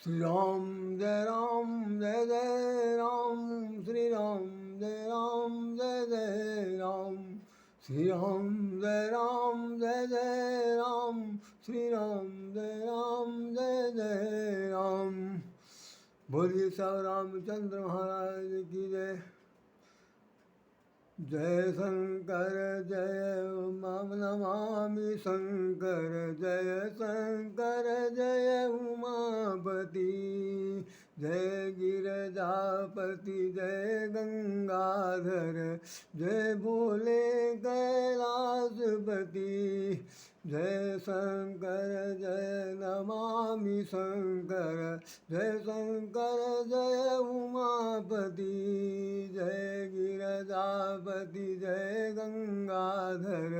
श्री राम जय राम जय जय राम, श्री राम जय राम जय जय राम, श्री राम जय राम जय जय राम, श्री राम जय राम जय जय राम। बोलिए सब रामचंद्र महाराज की जय। जय शंकर जय माम नमामि शंकर, जय शंकर जय उमापति, जय गिरजापति जय गंगाधर, जय भोले कैलाशपति। जय शंकर जय नमामि शंकर, जय शंकर जय उमापति, जय गिरजापति जय गंगाधर,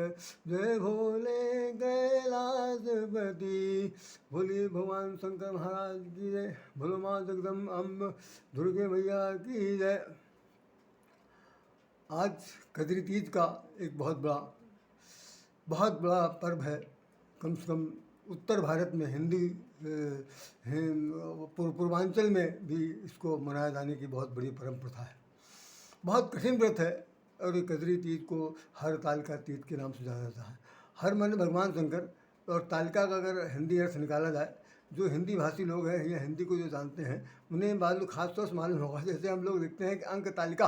जय भोले कैलाशपति। बोलिए भगवान शंकर महाराज की जय, बोलो माँ जगदम्ब दुर्गे मैया की जय। आज कजरी तीज का एक बहुत बड़ा पर्व है। कम से कम उत्तर भारत में हिंदी पूर्वांचल में भी इसको मनाया जाने की बहुत बड़ी परंपरा है। बहुत कठिन व्रत है और ये कजरी तीज को हर तालिका तीज के नाम से जाना जाता है। हर मन भगवान शंकर और तालिका का अगर हिंदी अर्थ निकाला जाए, जो हिंदी भाषी लोग हैं या हिंदी को जो जानते हैं उन्हें मालूम खास तौर से मालूम होगा। जैसे हम लोग लिखते हैं कि अंक तालिका,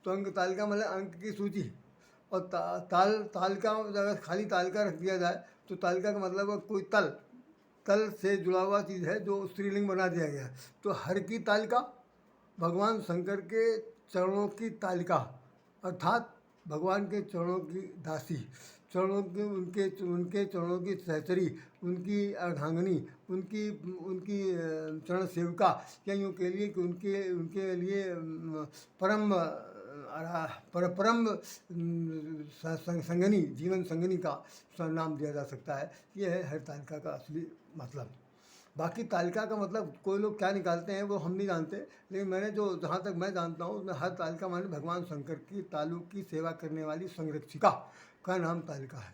तो अंक तालिका मतलब अंक की सूची, और तालिका अगर खाली तालिका रख दिया जाए तो तालिका का मतलब कोई तल से जुड़ा हुआ चीज़ है जो स्त्रीलिंग बना दिया गया है। तो हर की तालिका, भगवान शंकर के चरणों की तालिका, अर्थात भगवान के चरणों की दासी, चरणों के उनके चरणों की सहचरी, उनकी अर्धांगनी, उनकी उनकी चरण सेविका, या यूँ कह लिए कि उनके लिए परम संगनी, जीवन संगनी का नाम दिया जा सकता है। ये है हर तालिका का असली मतलब। बाकी तालिका का मतलब कोई लोग क्या निकालते हैं वो हम नहीं जानते, लेकिन मैंने जो जहाँ तक मैं जानता हूँ उसमें हर तालिका माने भगवान शंकर की तालु की सेवा करने वाली संरक्षिका का नाम तालिका है।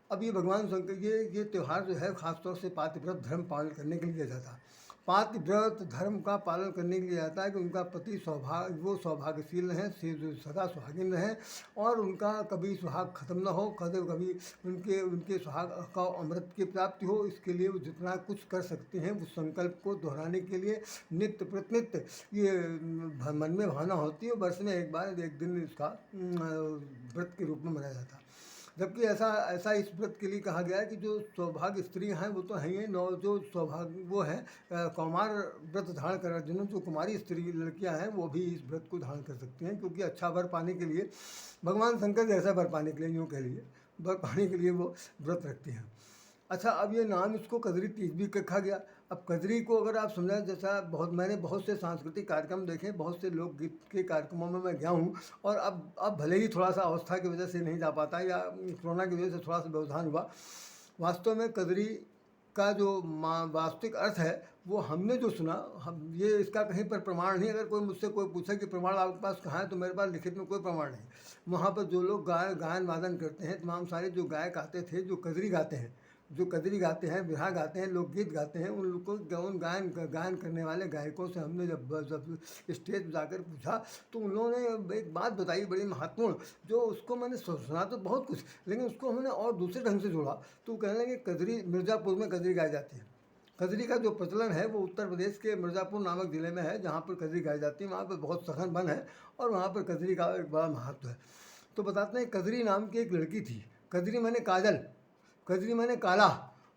अब ये भगवान शंकर ये त्यौहार जो है ख़ासतौर से पातिव्रत धर्म पालन करने के लिए किया जाता है। पातिव्रत धर्म का पालन करने के लिए आता है कि उनका पति वो सौभाग्यशील रहें, सदा सुहागिन रहें, और उनका कभी सुहाग खत्म न हो, कभी उनके सुहाग का अमृत की प्राप्ति हो। इसके लिए वो जितना कुछ कर सकते हैं उस संकल्प को दोहराने के लिए नित्य प्रतिनित्य ये मन में भावना होती है। वर्ष में एक बार एक दिन इसका व्रत के रूप में मनाया जाता है। जबकि ऐसा इस व्रत के लिए कहा गया है कि जो सौभाग्य स्त्रियाँ हैं वो तो हैं ही, जो सौभाग्य वो हैं कौमार व्रत धारण कर, जिन्होंने जो कुमारी स्त्री लड़कियाँ हैं वो भी इस व्रत को धारण कर सकती हैं, क्योंकि अच्छा वर पाने के लिए, भगवान शंकर जैसा वर पाने के लिए, यूँ कह लिए वर पाने के लिए वो व्रत रखती हैं। अच्छा, अब ये नाम इसको कजरी तीज भी रखा गया। अब कजरी को अगर आप समझाएं, जैसा मैंने बहुत से सांस्कृतिक कार्यक्रम देखे, बहुत से लोकगीत के कार्यक्रमों में मैं गया हूँ, और अब भले ही थोड़ा सा अवस्था की वजह से नहीं जा पाता या कोरोना की वजह से थोड़ा सा व्यवधान हुआ, वास्तव में कजरी का जो वास्तविक अर्थ है वो हमने जो सुना, हम ये इसका कहीं पर प्रमाण नहीं। अगर कोई मुझसे पूछे कि प्रमाण आपके पास कहाँ है, तो मेरे पास लिखित में कोई प्रमाण नहीं। वहाँ पर जो लोग गायन वादन करते हैं, तमाम सारे जो गायक आते थे, जो कजरी गाते हैं, जो कजरी गाते हैं, बिरहा गाते हैं, लोकगीत गाते हैं, उन लोग को उन गायन करने वाले गायकों से हमने जब स्टेज पर जाकर पूछा तो उन लोगों ने एक बात बताई बड़ी महत्वपूर्ण, जो उसको मैंने सुना तो बहुत कुछ, लेकिन उसको हमने और दूसरे ढंग से जोड़ा। तो कहने लगे कजरी, मिर्ज़ापुर में कजरी गाई जाती है। कजरी का जो प्रचलन है वो उत्तर प्रदेश के मिर्ज़ापुर नामक ज़िले में है, जहाँ पर कजरी गाई जाती है। वहाँ पर बहुत सघन वन है और वहाँ पर कजरी का एक बड़ा महत्व है। तो बताते हैं, कजरी नाम की एक लड़की थी। कजरी माने काजल, कजरी माने काला,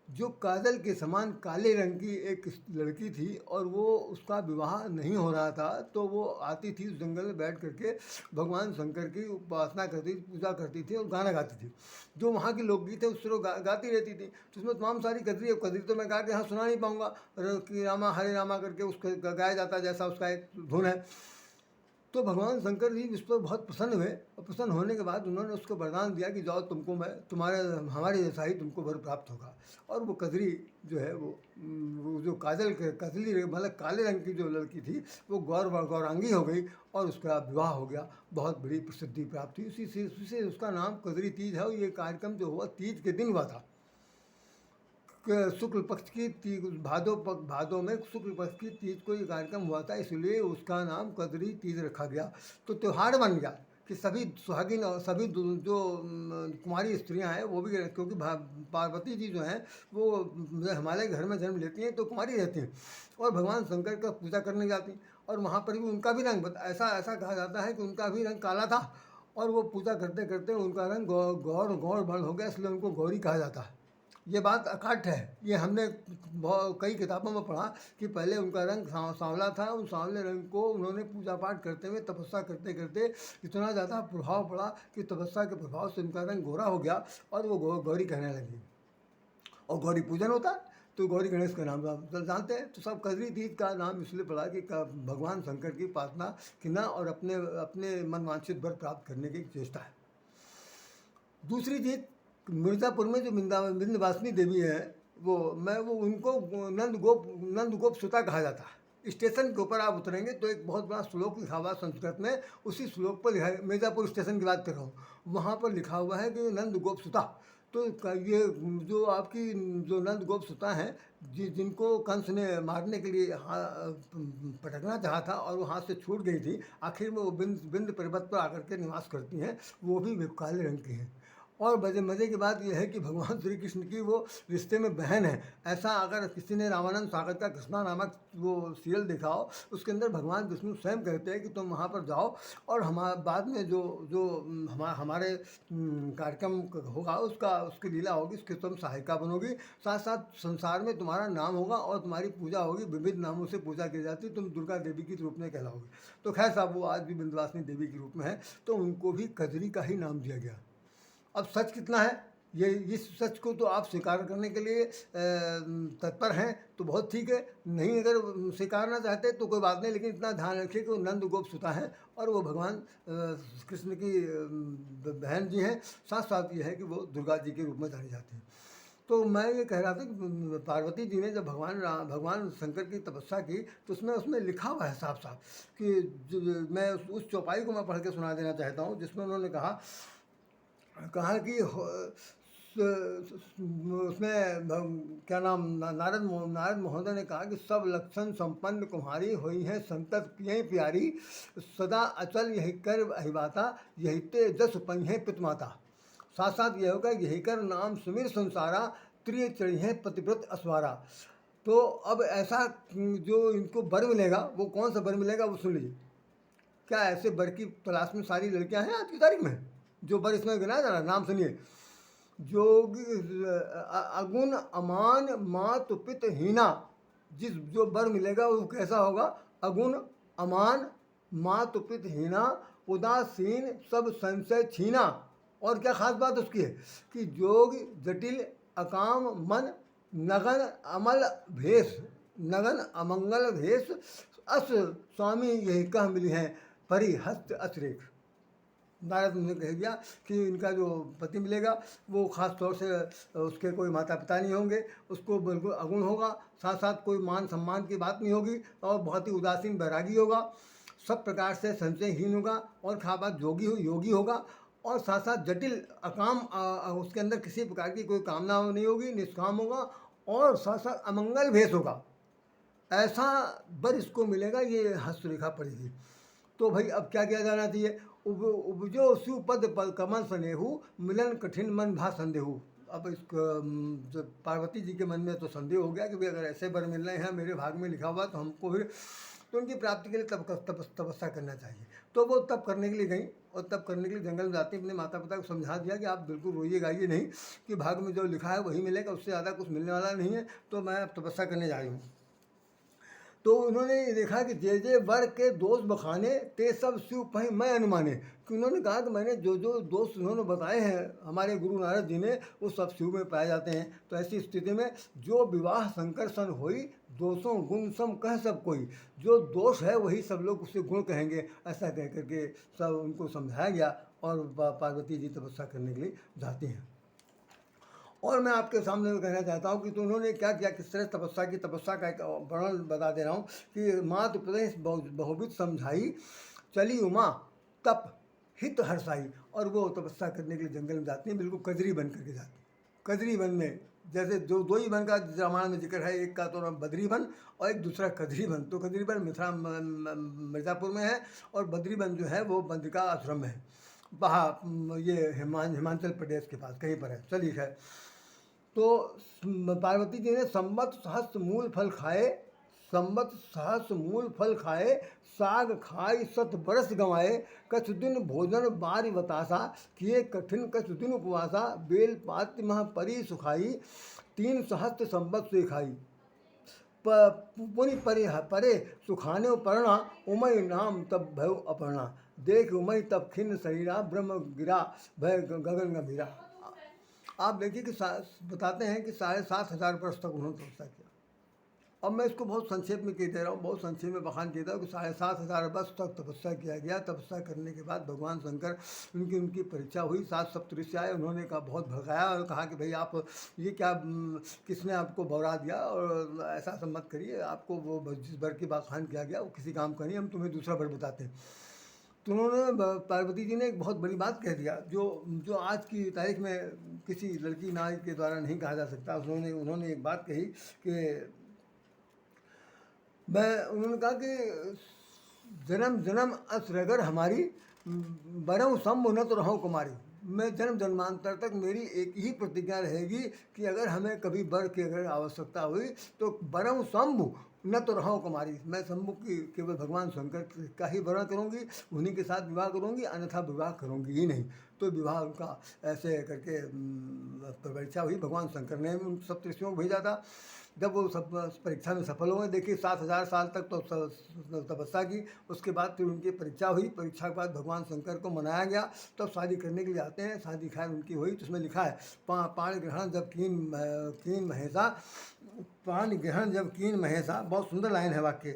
जो काजल के समान काले रंग की एक लड़की थी, और वो उसका विवाह नहीं हो रहा था। तो वो आती थी उस जंगल में बैठ करके भगवान शंकर की उपासना करती थी, पूजा करती थी और गाना गाती थी। जो वहाँ के लोकगीत है उससे वो गाती रहती थी। तो उसमें तमाम सारी कजरी तो मैं गा के यहाँ सुना नहीं पाऊँगा, कि रामा हरे रामा करके उसका गाया जाता जैसा उसका एक धुन है। तो भगवान शंकर जी इस पर बहुत प्रसन्न हुए, और प्रसन्न होने के बाद उन्होंने उसको वरदान दिया कि जाओ, तुमको मैं हमारे जैसा ही तुमको वर प्राप्त होगा। और वो कजरी जो है वो जो कजली मतलब काले रंग की जो लड़की थी वो गौरांगी हो गई, और उसका विवाह हो गया, बहुत बड़ी प्रसिद्धि प्राप्त हुई। उसी से उसका नाम कजरी तीज है। और ये कार्यक्रम जो हुआ तीज के दिन हुआ था। शुक्ल पक्ष की भादों में शुक्ल पक्ष की तीज को ये कार्यक्रम हुआ था, इसलिए उसका नाम कजरी तीज रखा गया। तो त्यौहार बन गया कि सभी सुहागिन और सभी जो कुमारी स्त्रियां हैं वो भी, क्योंकि पार्वती जी जो हैं वो हमारे घर में जन्म लेती हैं तो कुमारी रहती हैं और भगवान शंकर का पूजा करने जाती हैं। और वहाँ पर भी उनका भी रंग ऐसा ऐसा कहा जाता है कि उनका भी रंग काला था और वो पूजा करते करते उनका रंग गौर गौर वर्ण हो गया, इसलिए उनको गौरी कहा जाता है। ये बात अकाट्य है, ये हमने कई किताबों में पढ़ा कि पहले उनका रंग सांवला था। उस सांवले रंग को उन्होंने पूजा पाठ करते हुए तपस्या करते करते इतना ज़्यादा प्रभाव पड़ा कि तपस्या के प्रभाव से उनका रंग गोरा हो गया और वो गौरी कहने लगी और गौरी पूजन होता है तो गौरी गणेश का नाम आप जानते हैं। तो सब कजरी तीज का नाम इसलिए पड़ा कि भगवान शंकर की उपासना करना और अपने अपने मनवांछित वर प्राप्त करने की चेष्टा है। दूसरी चीज, मिर्ज़ापुर में जो विंध्यवासिनी देवी है वो उनको नंद गोप सुता कहा जाता है। स्टेशन के ऊपर आप उतरेंगे तो एक बहुत बड़ा श्लोक लिखा हुआ संस्कृत में, उसी श्लोक पर लिखा है, मिर्ज़ापुर स्टेशन की बात कर रहा हूँ, वहाँ पर लिखा हुआ है कि नंद गोप सुता। तो ये जो आपकी जो नंद गोप सुता हैं जिनको कंस ने मारने के लिए पटकना चाहा था और वो हाथ से छूट गई थी, आखिर में वो बिंद पर्वत पर आकर के निवास करती हैं, वो भी काले रंग की हैं। और मज़े की बात यह है कि भगवान श्री कृष्ण की वो रिश्ते में बहन है। ऐसा अगर किसी ने रामानंद सागर का कृष्णा नामक वो सीरियल देखा हो, उसके अंदर भगवान विष्णु स्वयं कहते हैं कि तुम वहाँ पर जाओ और बाद में जो हमारे कार्यक्रम होगा उसकी लीला होगी, उसकी तुम सहायिका बनोगी, साथ साथ संसार में तुम्हारा नाम होगा और तुम्हारी पूजा होगी, विविध नामों से पूजा की जाती, तुम दुर्गा देवी के रूप में कहलाओगे। तो खैर साहब वो आज भी विंध्यवासिनी देवी के रूप में है, तो उनको भी कजरी का ही नाम दिया गया। अब सच कितना है, ये इस सच को तो आप स्वीकार करने के लिए तत्पर हैं तो बहुत ठीक है, नहीं अगर स्वीकारना चाहते तो कोई बात नहीं, लेकिन इतना ध्यान रखिए कि वो नंद गोप सुता है और वो भगवान कृष्ण की बहन जी हैं, साथ साथ ये है कि वो दुर्गा जी के रूप में जानी जाती हैं। तो मैं ये कह रहा था कि पार्वती जी ने जब भगवान शंकर की तपस्या की तो उसमें लिखा हुआ है साफ साफ कि मैं उस चौपाई को मैं पढ़ के सुना देना चाहता हूँ, जिसमें उन्होंने कहा कि उसमें क्या नाम नारद महोदय ने कहा कि सब लक्षण संपन्न कुम्हारी हुई है संतत पियई प्यारी, सदा अचल यही कर अहिबाता, यही ते जस पंहे पितमाता। साथ साथ यह होगा यही कर नाम सुमिर संसारा, त्रिय चढ़ी है पतिव्रत असवारा। तो अब ऐसा जो इनको वर मिलेगा वो कौन सा वर मिलेगा वो सुन लीजिए। क्या ऐसे वर की तलाश में सारी लड़कियां हैं आज की तारीख में? जो वर इसमें गिनाया जा रहा है, नाम सुनिए। जोगी अगुण अमान मात पित हीना, जो वर मिलेगा वो कैसा होगा? अगुण अमान मात पित हीना, उदासीन सब संशय छीना। और क्या खास बात उसकी है कि जोग जटिल अकाम मन, नगन अमल भेष, नगन अमंगल भेष, अस स्वामी यही कह मिली हैं परिहस्त अतिरेक। नारद ने कह दिया कि इनका जो पति मिलेगा वो ख़ास तौर से उसके कोई माता पिता नहीं होंगे, उसको बिल्कुल अगुण होगा, साथ साथ कोई मान सम्मान की बात नहीं होगी और बहुत ही उदासीन बैरागी होगा, सब प्रकार से संशयहीन होगा और खास बात योगी होगा और साथ साथ जटिल अकाम, उसके अंदर किसी प्रकार की कोई कामना नहीं होगी, निष्काम होगा और साथ साथ अमंगल भेष होगा। ऐसा वर इसको मिलेगा, ये हस्तरेखा पड़ेगी। तो भाई अब क्या किया जाना चाहिए? उपजो सुपद पद कमल स्नेहु, मिलन कठिन मन भा संदेहु। अब इस पार्वती जी के मन में तो संदेह हो गया कि भाई अगर ऐसे वर मिल रहे हैं मेरे भाग में लिखा हुआ तो हमको फिर तो उनकी प्राप्ति के लिए तपस्या करना चाहिए। तो वो तप करने के लिए गई और तप करने के लिए जंगल में जाते अपने माता पिता को समझा दिया कि आप बिल्कुल रोइए गाइए नहीं, कि भाग में जो लिखा है वही मिलेगा, उससे ज़्यादा कुछ मिलने वाला नहीं है, तो मैं अब तपस्या करने जा रही हूँ। तो उन्होंने ये देखा कि जे वर के दोष बखाने ते सब शिव पही मैं अनुमाने, कि उन्होंने कहा कि मैंने जो दोष उन्होंने बताए हैं हमारे गुरु नारद जी ने वो सब शिव में पाए जाते हैं। तो ऐसी स्थिति में जो विवाह शंकर सन होई, दोषों गुण सम कह सब कोई, जो दोष है वही सब लोग उसे गुण कहेंगे, ऐसा कह करके सब उनको समझाया गया और पार्वती जी तपस्या करने के लिए जाती हैं। और मैं आपके सामने कहना चाहता हूँ कि तो उन्होंने क्या किया, किस तरह तपस्या का एक वर्णन बता दे रहा हूँ कि मात प्रदेश बहुविध समझाई, चली उमा तप हित हर्षाई। और वो तपस्या करने के लिए जंगल में जाती हैं, बिल्कुल कजरी बन करके जाती हैं। कजरी वन में जैसे जो दो ही वन का रामायण में जिक्र है, एक का तो नाम बद्री वन और एक दूसरा कद्री वन। तो कद्री वन मिर्ज़ापुर में है और बद्री वन जो है वो बद्रिका आश्रम में है, ये हिमाचल प्रदेश के पास कहीं पर है। चलिए खैर, तो पार्वती जी ने संवत सहस्त्र मूल फल खाए, संवत सहस्त्र मूल फल खाए, साग खाई 7 बरस गंवाए, कछु दिन भोजन बारी बतासा, किए कठिन कछु दिन उपवासा, बेल पात्र मह परी सुखाई, 3 सहस्त्र संवत से खाई, पुनि परे परे सुखाने पर्णा, उमय नाम तब भय अपर्णा, देख उमय तब खिन्न शरीरा, ब्रह्म गिरा भय गगन गंभीरा। आप देखिए कि बताते हैं कि 7,500 वर्ष तक उन्होंने तपस्या किया। अब मैं इसको बहुत संक्षेप में कह दे रहा हूँ, बहुत संक्षेप में बखान कहता हूँ कि 7,500 वर्ष तक तपस्या किया गया। तपस्या करने के बाद भगवान शंकर उनकी परीक्षा हुई। 7 सप्तऋषि आए, उन्होंने कहा, बहुत भड़काया और कहा कि भाई आप ये क्या, किसने आपको बौरा दिया और ऐसा सब मत करिए, आपको वो जिस वर की बखान किया गया वो किसी काम का नहीं, हम तुम्हें दूसरा वर बताते हैं। तो उन्होंने, पार्वती जी ने एक बहुत बड़ी बात कह दिया जो आज की तारीख में किसी लड़की नारी के द्वारा नहीं कहा जा सकता। उन्होंने एक बात कही कि उन्होंने कहा कि जन्म जन्म असरगर हमारी, बरऊँ शंभु न तो रहूँ कुमारी। मैं जन्म जन्मांतर तक मेरी एक ही प्रतिज्ञा रहेगी कि अगर हमें कभी वर की अगर आवश्यकता हुई तो बरऊँ शंभु न तो रहो कुमारी, मैं शंभु की केवल भगवान शंकर का ही वर्ण करूँगी, उन्हीं के साथ विवाह करूँगी, अन्यथा विवाह करूँगी ही नहीं। तो विवाह उनका ऐसे करके परीक्षा हुई। भगवान शंकर ने उन सप्तऋषियों को भेजा था। जब वो सब परीक्षा में सफल हुए, देखिए 7,000 साल तक तो तपस्या की, उसके बाद फिर उनकी परीक्षा हुई। परीक्षा के बाद भगवान शंकर को मनाया गया, तब शादी करने के लिए आते हैं। शादी खैर उनकी हुई, तो उसमें लिखा है पाण ग्रहण जब कीन महेशा, पाण ग्रहण जब कीन महेशा, बहुत सुंदर लाइन है वाक्य।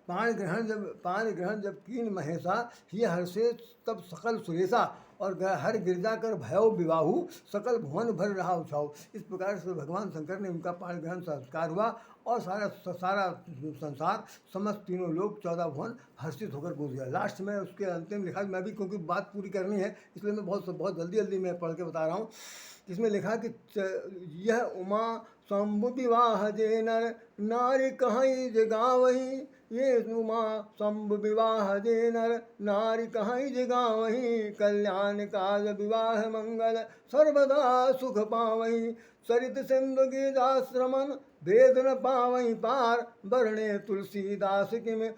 पाण ग्रहण जब कीन महेशा, ये हर्षे तब सकल सुरेशा, और हर गिरजा कर भयो विवाहु, सकल भुवन भर रहा उछाऊ। इस प्रकार से भगवान शंकर ने उनका पाण ग्रहण संस्कार हुआ और सारा संसार, समस्त तीनों लोग 14 भुवन हर्षित होकर गूंज गया। लास्ट में उसके अंतिम लिखा, मैं भी क्योंकि बात पूरी करनी है इसलिए मैं बहुत जल्दी मैं पढ़ के बता रहा हूँ। इसमें लिखा कि यह उमा शंभु विवाह जे नर, नारी कहीं जगावही, ये उमा शंभु विवाह जे नर, नारी कहीं जगावही, कल्याण काज विवाह मंगल, सर्वदा सुख पावही, सरित सिंधु गीताश्रमन, भेद न पावही पार, वर्णे तुलसीदास किम